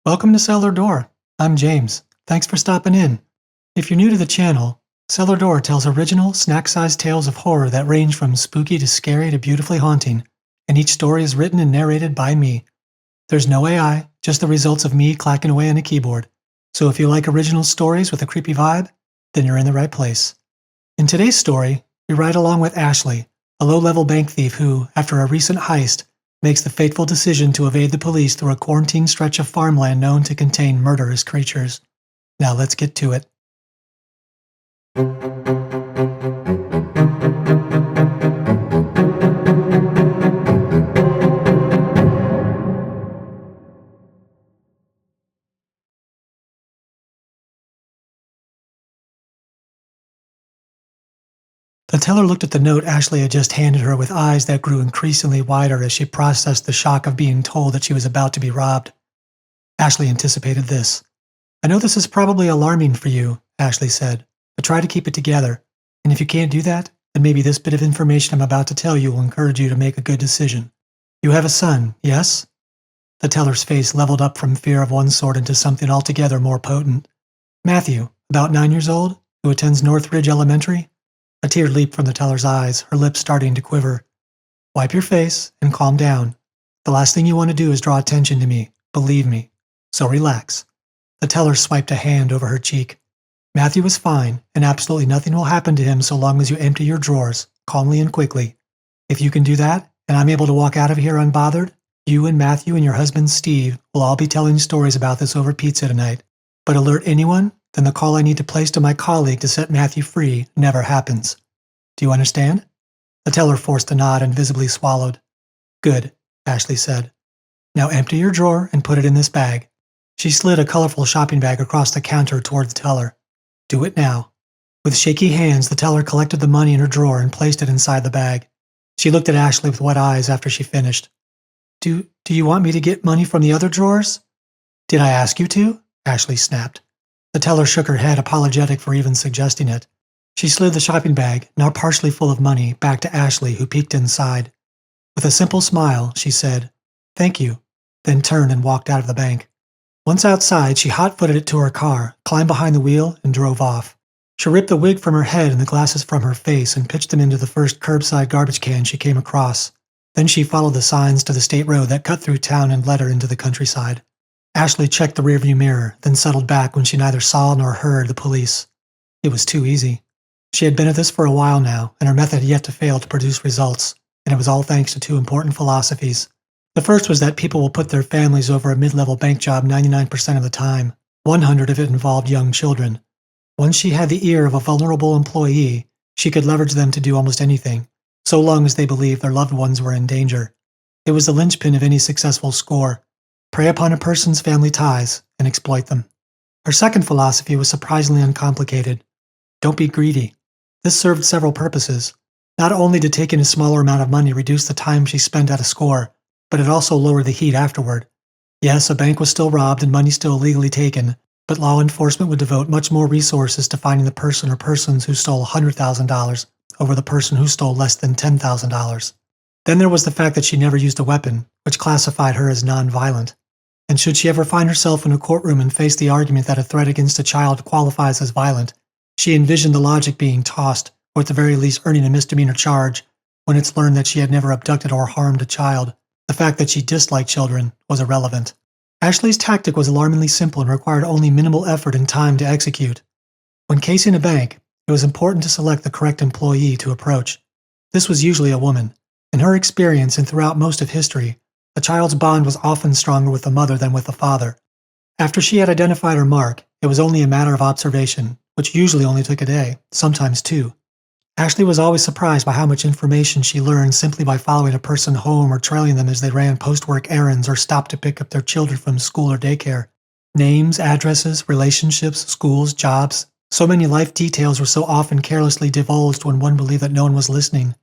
Welcome to Cellar Door. I'm James. Thanks for stopping in. If you're new to the channel, Cellar Door tells original, snack-sized tales of horror that range from spooky to scary to beautifully haunting, and each story is written and narrated by me. There's no AI, just the results of me clacking away on a keyboard. So if you like original stories with a creepy vibe, then you're in the right place. In today's story, we ride along with Ashley, a low-level bank thief who, after a recent heist, makes the fateful decision to evade the police through a quarantined stretch of farmland known to contain murderous creatures. Now let's get to it. The teller looked at the note Ashley had just handed her with eyes that grew increasingly wider as she processed the shock of being told that she was about to be robbed. Ashley anticipated this. "I know this is probably alarming for you," Ashley said, "but try to keep it together. And if you can't do that, then maybe this bit of information I'm about to tell you will encourage you to make a good decision. You have a son, yes?" The teller's face leveled up from fear of one sort into something altogether more potent. "Matthew, about 9 years old, who attends Northridge Elementary?" A tear leaped from the teller's eyes, her lips starting to quiver. "Wipe your face and calm down. The last thing you want to do is draw attention to me, believe me. So relax." The teller swiped a hand over her cheek. "Matthew is fine, and absolutely nothing will happen to him so long as you empty your drawers, calmly and quickly. If you can do that, and I'm able to walk out of here unbothered, you and Matthew and your husband Steve will all be telling stories about this over pizza tonight. But alert anyone, then the call I need to place to my colleague to set Matthew free never happens. Do you understand?" The teller forced a nod and visibly swallowed. "Good," Ashley said. "Now empty your drawer and put it in this bag." She slid a colorful shopping bag across the counter toward the teller. "Do it now." With shaky hands, the teller collected the money in her drawer and placed it inside the bag. She looked at Ashley with wet eyes after she finished. Do you want me to get money from the other drawers?" "Did I ask you to?" Ashley snapped. The teller shook her head, apologetic for even suggesting it. She slid the shopping bag, now partially full of money, back to Ashley, who peeked inside. With a simple smile, she said, "Thank you," then turned and walked out of the bank. Once outside, she hot-footed it to her car, climbed behind the wheel, and drove off. She ripped the wig from her head and the glasses from her face and pitched them into the first curbside garbage can she came across. Then she followed the signs to the state road that cut through town and led her into the countryside. Ashley checked the rearview mirror, then settled back when she neither saw nor heard the police. It was too easy. She had been at this for a while now, and her method had yet to fail to produce results, and it was all thanks to two important philosophies. The first was that people will put their families over a mid-level bank job 99% of the time, 100 if it involved young children. Once she had the ear of a vulnerable employee, she could leverage them to do almost anything, so long as they believed their loved ones were in danger. It was the linchpin of any successful score. Prey upon a person's family ties and exploit them. Her second philosophy was surprisingly uncomplicated. Don't be greedy. This served several purposes. Not only did taking a smaller amount of money reduce the time she spent at a score, but it also lowered the heat afterward. Yes, a bank was still robbed and money still illegally taken, but law enforcement would devote much more resources to finding the person or persons who stole $100,000 over the person who stole less than $10,000. Then there was the fact that she never used a weapon, which classified her as non-violent. And should she ever find herself in a courtroom and face the argument that a threat against a child qualifies as violent, she envisioned the logic being tossed, or at the very least earning a misdemeanor charge, when it's learned that she had never abducted or harmed a child. The fact that she disliked children was irrelevant. Ashley's tactic was alarmingly simple and required only minimal effort and time to execute. When casing a bank, it was important to select the correct employee to approach. This was usually a woman. In her experience and throughout most of history, a child's bond was often stronger with the mother than with the father. After she had identified her mark, it was only a matter of observation, which usually only took a day, sometimes two. Ashley was always surprised by how much information she learned simply by following a person home or trailing them as they ran post-work errands or stopped to pick up their children from school or daycare. Names, addresses, relationships, schools, jobs. So many life details were so often carelessly divulged when one believed that no one was listening.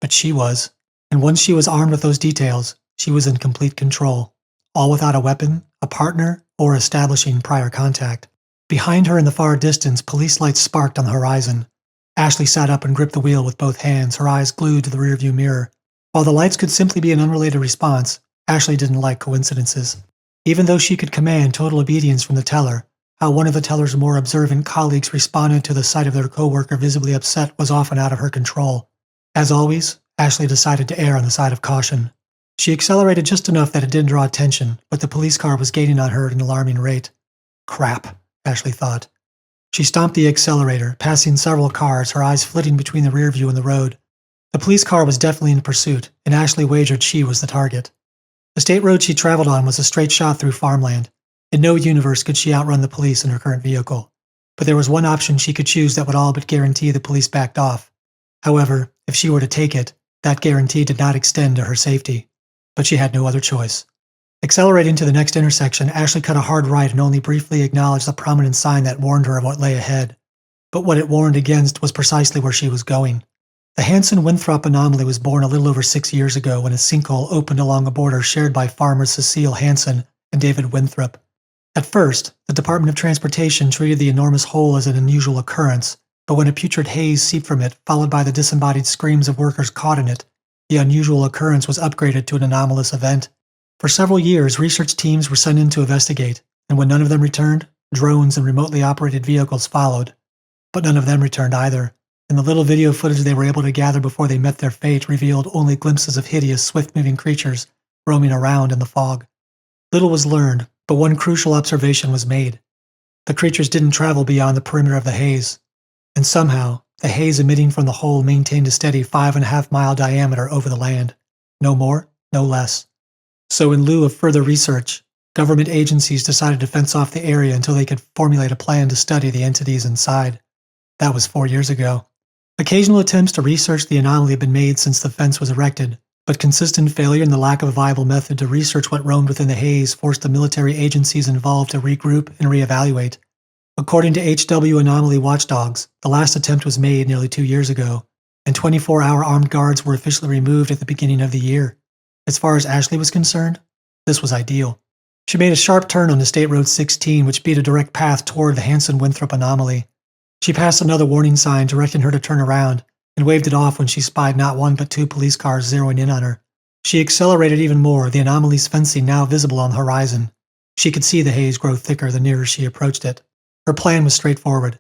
But she was. And once she was armed with those details, she was in complete control, all without a weapon, a partner, or establishing prior contact. Behind her in the far distance, police lights sparked on the horizon. Ashley sat up and gripped the wheel with both hands, her eyes glued to the rearview mirror. While the lights could simply be an unrelated response, Ashley didn't like coincidences. Even though she could command total obedience from the teller, how one of the teller's more observant colleagues responded to the sight of their coworker visibly upset was often out of her control. As always, Ashley decided to err on the side of caution. She accelerated just enough that it didn't draw attention, but the police car was gaining on her at an alarming rate. Crap, Ashley thought. She stomped the accelerator, passing several cars, her eyes flitting between the rear view and the road. The police car was definitely in pursuit, and Ashley wagered she was the target. The state road she traveled on was a straight shot through farmland. In no universe could she outrun the police in her current vehicle. But there was one option she could choose that would all but guarantee the police backed off. However, if she were to take it, that guarantee did not extend to her safety. But she had no other choice. Accelerating to the next intersection, Ashley cut a hard right and only briefly acknowledged the prominent sign that warned her of what lay ahead. But what it warned against was precisely where she was going. The Hanson-Winthrop anomaly was born a little over 6 years ago when a sinkhole opened along a border shared by farmers Cecile Hanson and David Winthrop. At first, the Department of Transportation treated the enormous hole as an unusual occurrence, but when a putrid haze seeped from it, followed by the disembodied screams of workers caught in it, the unusual occurrence was upgraded to an anomalous event. For several years, research teams were sent in to investigate, and when none of them returned, drones and remotely operated vehicles followed. But none of them returned either, and the little video footage they were able to gather before they met their fate revealed only glimpses of hideous, swift-moving creatures roaming around in the fog. Little was learned, but one crucial observation was made. The creatures didn't travel beyond the perimeter of the haze, and somehow, the haze emitting from the hole maintained a steady 5.5-mile diameter over the land. No more, no less. So in lieu of further research, government agencies decided to fence off the area until they could formulate a plan to study the entities inside. That was 4 years ago. Occasional attempts to research the anomaly had been made since the fence was erected, but consistent failure and the lack of a viable method to research what roamed within the haze forced the military agencies involved to regroup and reevaluate. According to HW Anomaly watchdogs, the last attempt was made nearly 2 years ago, and 24-hour armed guards were officially removed at the beginning of the year. As far as Ashley was concerned, this was ideal. She made a sharp turn onto State Road 16, which beat a direct path toward the Hanson-Winthrop anomaly. She passed another warning sign directing her to turn around, and waved it off when she spied not one but 2 police cars zeroing in on her. She accelerated even more, the anomaly's fencing now visible on the horizon. She could see the haze grow thicker the nearer she approached it. Her plan was straightforward.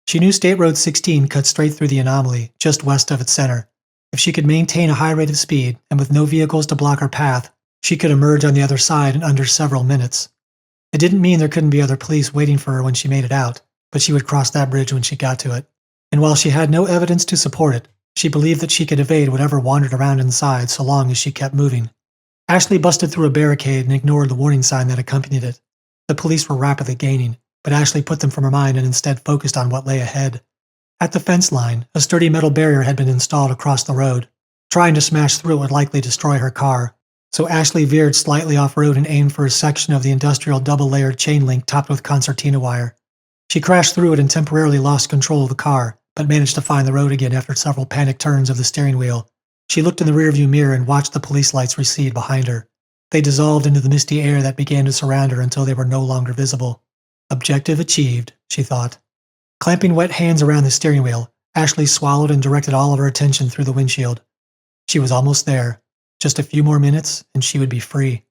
She knew State Road 16 cut straight through the anomaly, just west of its center. If she could maintain a high rate of speed, and with no vehicles to block her path, she could emerge on the other side in under several minutes. It didn't mean there couldn't be other police waiting for her when she made it out, but she would cross that bridge when she got to it. And while she had no evidence to support it, she believed that she could evade whatever wandered around inside so long as she kept moving. Ashley busted through a barricade and ignored the warning sign that accompanied it. The police were rapidly gaining, but Ashley put them from her mind and instead focused on what lay ahead. At the fence line, a sturdy metal barrier had been installed across the road. Trying to smash through it would likely destroy her car, so Ashley veered slightly off-road and aimed for a section of the industrial double-layered chain link topped with concertina wire. She crashed through it and temporarily lost control of the car, but managed to find the road again after several panicked turns of the steering wheel. She looked in the rearview mirror and watched the police lights recede behind her. They dissolved into the misty air that began to surround her until they were no longer visible. Objective achieved, she thought. Clamping wet hands around the steering wheel, Ashley swallowed and directed all of her attention through the windshield. She was almost there. Just a few more minutes, and she would be free.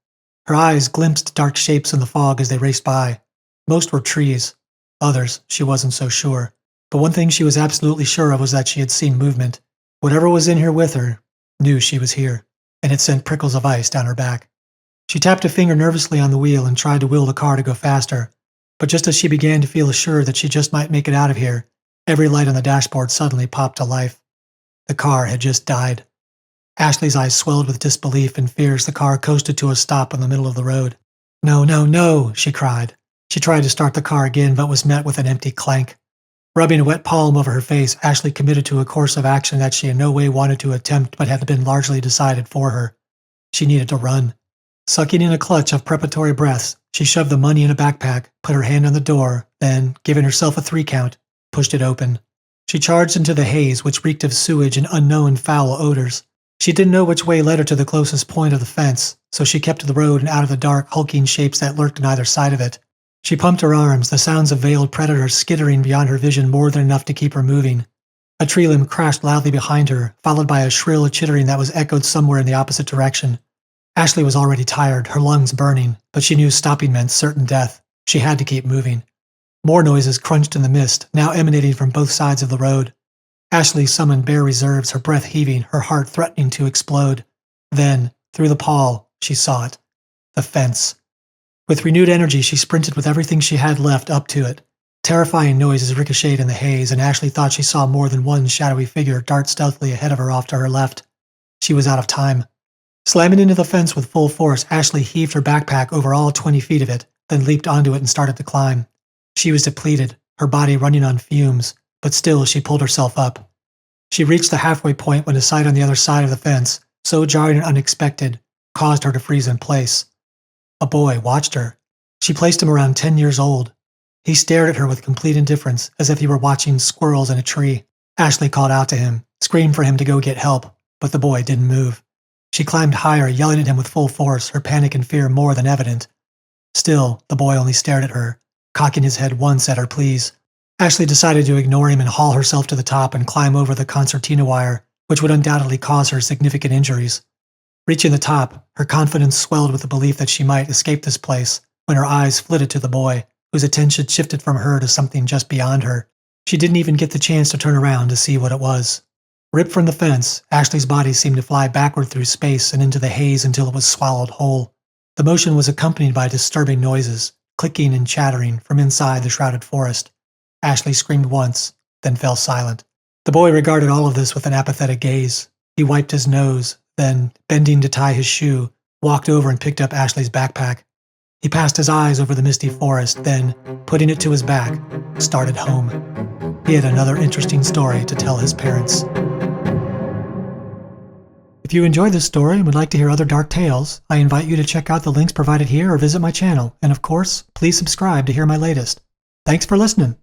Her eyes glimpsed dark shapes in the fog as they raced by. Most were trees. Others, she wasn't so sure. But one thing she was absolutely sure of was that she had seen movement. Whatever was in here with her knew she was here, and it sent prickles of ice down her back. She tapped a finger nervously on the wheel and tried to will the car to go faster. But just as she began to feel assured that she just might make it out of here, every light on the dashboard suddenly popped to life. The car had just died. Ashley's eyes swelled with disbelief and fear as the car coasted to a stop in the middle of the road. No, no, no, she cried. She tried to start the car again, but was met with an empty clank. Rubbing a wet palm over her face, Ashley committed to a course of action that she in no way wanted to attempt but had been largely decided for her. She needed to run. Sucking in a clutch of preparatory breaths, she shoved the money in a backpack, put her hand on the door, then, giving herself a 3 count, pushed it open. She charged into the haze, which reeked of sewage and unknown foul odors. She didn't know which way led her to the closest point of the fence, so she kept to the road and out of the dark, hulking shapes that lurked on either side of it. She pumped her arms, the sounds of veiled predators skittering beyond her vision more than enough to keep her moving. A tree limb crashed loudly behind her, followed by a shrill chittering that was echoed somewhere in the opposite direction. Ashley was already tired, her lungs burning, but she knew stopping meant certain death. She had to keep moving. More noises crunched in the mist, now emanating from both sides of the road. Ashley summoned bare reserves, her breath heaving, her heart threatening to explode. Then, through the pall, she saw it. The fence. With renewed energy, she sprinted with everything she had left up to it. Terrifying noises ricocheted in the haze, and Ashley thought she saw more than one shadowy figure dart stealthily ahead of her off to her left. She was out of time. Slamming into the fence with full force, Ashley heaved her backpack over all 20 feet of it, then leaped onto it and started to climb. She was depleted, her body running on fumes, but still she pulled herself up. She reached the halfway point when a sight on the other side of the fence, so jarring and unexpected, caused her to freeze in place. A boy watched her. She placed him around 10 years old. He stared at her with complete indifference, as if he were watching squirrels in a tree. Ashley called out to him, screamed for him to go get help, but the boy didn't move. She climbed higher, yelling at him with full force, her panic and fear more than evident. Still, the boy only stared at her, cocking his head once at her pleas. Ashley decided to ignore him and haul herself to the top and climb over the concertina wire, which would undoubtedly cause her significant injuries. Reaching the top, her confidence swelled with the belief that she might escape this place when her eyes flitted to the boy, whose attention shifted from her to something just beyond her. She didn't even get the chance to turn around to see what it was. Ripped from the fence, Ashley's body seemed to fly backward through space and into the haze until it was swallowed whole. The motion was accompanied by disturbing noises, clicking and chattering from inside the shrouded forest. Ashley screamed once, then fell silent. The boy regarded all of this with an apathetic gaze. He wiped his nose, then, bending to tie his shoe, walked over and picked up Ashley's backpack. He passed his eyes over the misty forest, then, putting it to his back, started home. He had another interesting story to tell his parents. If you enjoyed this story and would like to hear other dark tales, I invite you to check out the links provided here or visit my channel, and of course, please subscribe to hear my latest. Thanks for listening.